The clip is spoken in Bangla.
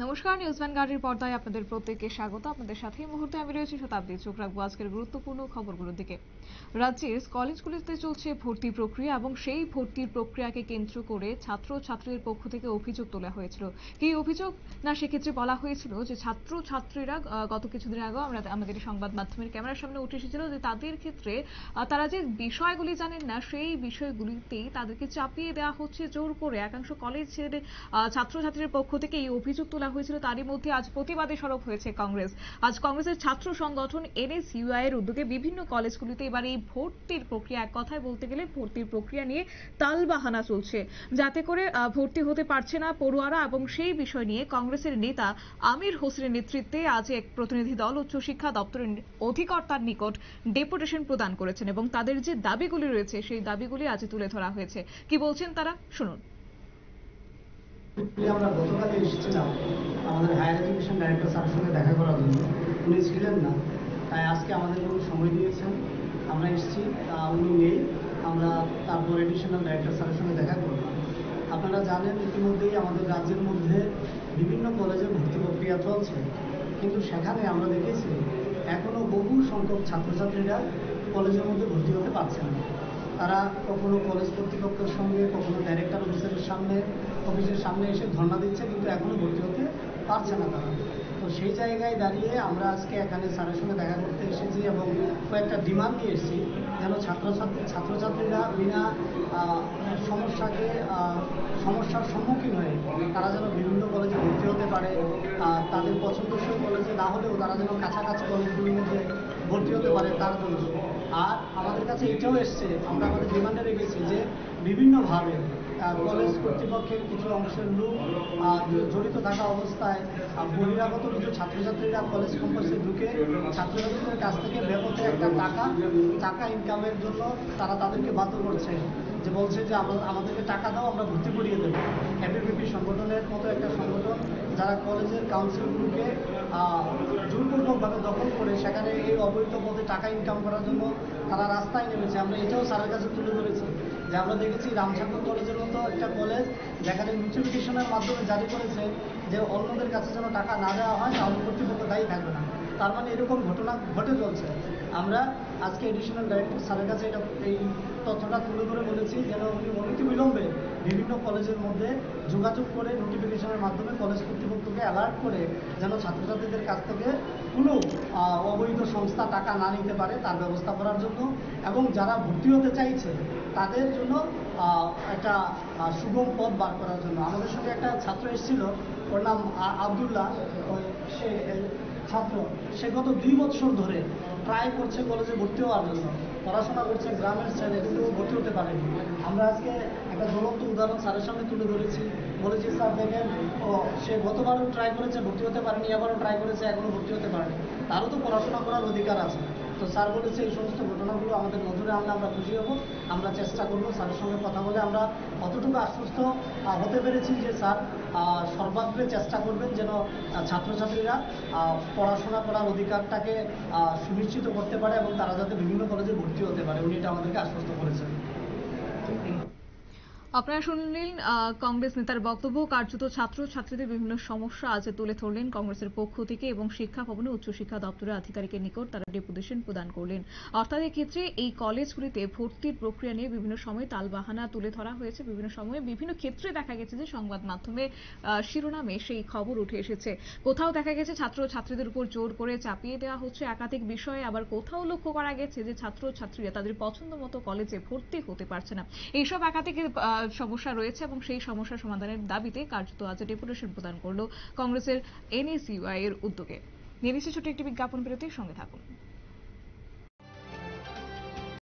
নমস্কার, নিউজ ভ্যানগার্ডের পর্দায় আপনাদের প্রত্যেককে স্বাগত। আপনাদের সাথে এই মুহূর্তে আমি রয়েছি শতাব্দী। চোখ রাখবো আজকের গুরুত্বপূর্ণ খবরগুলোর দিকে। রাজ্যের কলেজগুলিতে চলছে ভর্তি প্রক্রিয়া এবং সেই ভর্তির প্রক্রিয়াকে কেন্দ্র করে ছাত্রছাত্রীদের পক্ষ থেকে অভিযোগ তোলা হয়েছিল। কি অভিযোগ? না, সেক্ষেত্রে বলা হয়েছিল যে ছাত্রছাত্রীরা গত কিছুদিন আগেও আমাদের সংবাদ মাধ্যমের ক্যামেরার সামনে উঠে এসেছিল যে তাদের ক্ষেত্রে তারা যে বিষয়গুলি জানেন না সেই বিষয়গুলিতেই তাদেরকে চাপিয়ে দেওয়া হচ্ছে জোর করে। একাংশ কলেজের ছাত্রছাত্রীদের পক্ষ থেকে এই অভিযোগ তোলা হয়েছিল। তারই মধ্যে আজ প্রতিবাদে সরব হয়েছে কংগ্রেস। আজ কংগ্রেসের ছাত্র সংগঠন এনএসইউআই এর উদ্যোগে বিভিন্ন কলেজগুলিতে এবার এই ভর্তির প্রক্রিয়া, এক কথায় বলতে গেলে ভর্তির প্রক্রিয়া নিয়ে তালবাহানা চলছে, যাতে করে ভর্তি হতে পারছে না পড়ুয়ারা। এবং সেই বিষয় নিয়ে কংগ্রেসের নেতা আমির হোসেনের নেতৃত্বে আজ এক প্রতিনিধি দল উচ্চশিক্ষা দপ্তরের অধিকর্তার নিকট ডেপুটেশন প্রদান করেছেন এবং তাদের যে দাবিগুলি রয়েছে সেই দাবিগুলি আজ তুলে ধরা হয়েছে। কি বলছেন তারা, শুনুন। আমরা গতকালে এসেছিলাম আমাদের হায়ার এডুকেশন ডাইরেক্টর স্যারের সঙ্গে দেখা করার জন্য। উনি ছিলেন না, তাই আজকে আমাদের জন্য সময় দিয়েছেন, আমরা এসেছি। উনি নেই, আমরা তারপর এডিশনাল ডাইরেক্টর স্যারের সঙ্গে দেখা করব। আপনারা জানেন ইতিমধ্যেই আমাদের রাজ্যের মধ্যে বিভিন্ন কলেজে ভর্তি প্রক্রিয়া চলছে, কিন্তু সেখানে আমরা দেখেছি এখনও বহু সংখ্যক ছাত্রছাত্রীরা কলেজের মধ্যে ভর্তি হতে পারছে না। তারা কখনো কলেজ কর্তৃপক্ষের সঙ্গে, কখনো ডাইরেক্টর অফিসের সামনে এসে ধর্ণা দিচ্ছে, কিন্তু এখনো ভর্তি হতে পারছে না তারা। তো সেই জায়গায় দাঁড়িয়ে আমরা আজকে এখানে স্যারের সঙ্গে দেখা করতে এসেছি এবং কয়েকটা ডিমান্ড নিয়ে এসেছি, যেন ছাত্রছাত্রীরা বিনা সমস্যার সম্মুখীন হয়ে তারা যেন বিভিন্ন কলেজে ভর্তি হতে পারে। তাদের পছন্দসই কলেজে না হলেও তারা যেন কাছাকাছি কলেজগুলির মধ্যে ভর্তি হতে পারে তার জন্য। আর আমাদের কাছে এটাও এসছে, আমরা আমাদের ডিমান্ডে রেখেছি যে বিভিন্নভাবে কলেজ কর্তৃপক্ষের কিছু অংশের লোক জড়িত থাকা অবস্থায় বহিরাগত কিছু ছাত্রছাত্রীরা কলেজ ক্যাম্পাসে ঢুকে ছাত্রছাত্রীদের কাছ থেকে ব্যাপক একটা টাকা ইনকামের জন্য তারা তাদেরকে বাধ্য করছে, যে বলছে যে আমাদেরকে টাকা দাও, আমরা ভর্তি করিয়ে দেবো। এবিভিপি সংগঠনের মতো একটা সংগঠন যারা কলেজের কাউন্সিলগুলোকে জোরপূর্বকভাবে দখল করে সেখানে এই অবৈধ পদে টাকা ইনকাম করার জন্য তারা রাস্তায় নেমেছে। আমরা এটাও স্যারের কাছে তুলে ধরেছি যে আমরা দেখেছি রামসাগর কলেজের মতো একটা কলেজ যেখানে নোটিফিকেশনের মাধ্যমে জারি করেছে যে অন্যদের কাছে যেন টাকা না দেওয়া হয়, তাহলে কর্তৃপক্ষ দায়ী থাকবে না। তার মানে এরকম ঘটনা ঘটে চলছে। আমরা আজকে এডিশনাল ডাইরেক্টর স্যারের কাছে এই তথ্যটা তুলে ধরে বলেছি যেন উনি অনতিবিলম্বে বিভিন্ন কলেজের মধ্যে যোগাযোগ করে নোটিফিকেশনের মাধ্যমে কলেজ কর্তৃপক্ষকে অ্যালার্ট করে যেন ছাত্রছাত্রীদের কাছ থেকে কোনো অবৈধ সংস্থা টাকা না নিতে পারে তার ব্যবস্থা করার জন্য, এবং যারা ভর্তি হতে চাইছে তাদের জন্য একটা সুগম পথ বার করার জন্য। আমাদের সঙ্গে একটা ছাত্র এসেছিল, ওর নাম আবদুল্লাহ। সে ছাত্র, সে গত 2 বছর ধরে ট্রাই করছে কলেজে ভর্তি হওয়ার জন্য, পড়াশোনা করছে গ্রামের ছেলে, কিন্তু ভর্তি হতে পারেনি। আমরা আজকে একটা জ্বলন্ত উদাহরণ স্যারের সামনে তুলে ধরেছি, বলেছি স্যার দেখেন, সে গতবারও ট্রাই করেছে, ভর্তি হতে পারেনি, এবারও ট্রাই করেছে, এখনও ভর্তি হতে পারেনি। তারও তো পড়াশোনা করার অধিকার আছে। তো স্যার বলেছে এই সমস্ত ঘটনাগুলো আমাদের নজরে আনলে আমরা খুশি হব, আমরা চেষ্টা করব। স্যারের সঙ্গে কথা বলে আমরা অতটুকু আশ্বস্ত হতে পেরেছি যে স্যার সর্বাগ্রে চেষ্টা করবেন যেন ছাত্রছাত্রীরা পড়াশোনা করার অধিকারটাকে সুনিশ্চিত করতে পারে এবং তারা যাতে বিভিন্ন কলেজে ভর্তি হতে পারে, উনি এটা আমাদেরকে আশ্বস্ত করেছেন। আপনারা শুনলেন কংগ্রেস নেতার বক্তব্য। কার্যত ছাত্রছাত্রীদের বিভিন্ন সমস্যা আজ তুলে ধরলেন কংগ্রেসের পক্ষ থেকে এবং শিক্ষা ভবনে উচ্চশিক্ষা দপ্তরের আধিকারিকের নিকট তারা ডেপুটেশন প্রদান করলেন। অর্থাৎ এক্ষেত্রে এই কলেজগুলিতে ভর্তির প্রক্রিয়া নিয়ে বিভিন্ন সময় তালবাহানা তুলে ধরা হয়েছে। বিভিন্ন সময়ে বিভিন্ন ক্ষেত্রে দেখা গেছে যে সংবাদ মাধ্যমে শিরোনামে সেই খবর উঠে এসেছে। কোথাও দেখা গেছে ছাত্রছাত্রীদের উপর জোর করে চাপিয়ে দেওয়া হচ্ছে একাধিক বিষয়ে, আবার কোথাও লক্ষ্য করা গেছে যে ছাত্রছাত্রীরা তাদের পছন্দ মতো কলেজে ভর্তি হতে পারছে না। এইসব একাধিক সমস্যা রয়েছে এবং সেই সমস্যা সমাধানের দাবিতে কার্যত আজ ডেপুটেশন প্রদান করলো কংগ্রেসের এনএসইউআই এর উদ্যোগে। নিয়ে নিচ্ছে ছোট্ট একটি বিজ্ঞাপন বিরতির সঙ্গে থাকুন।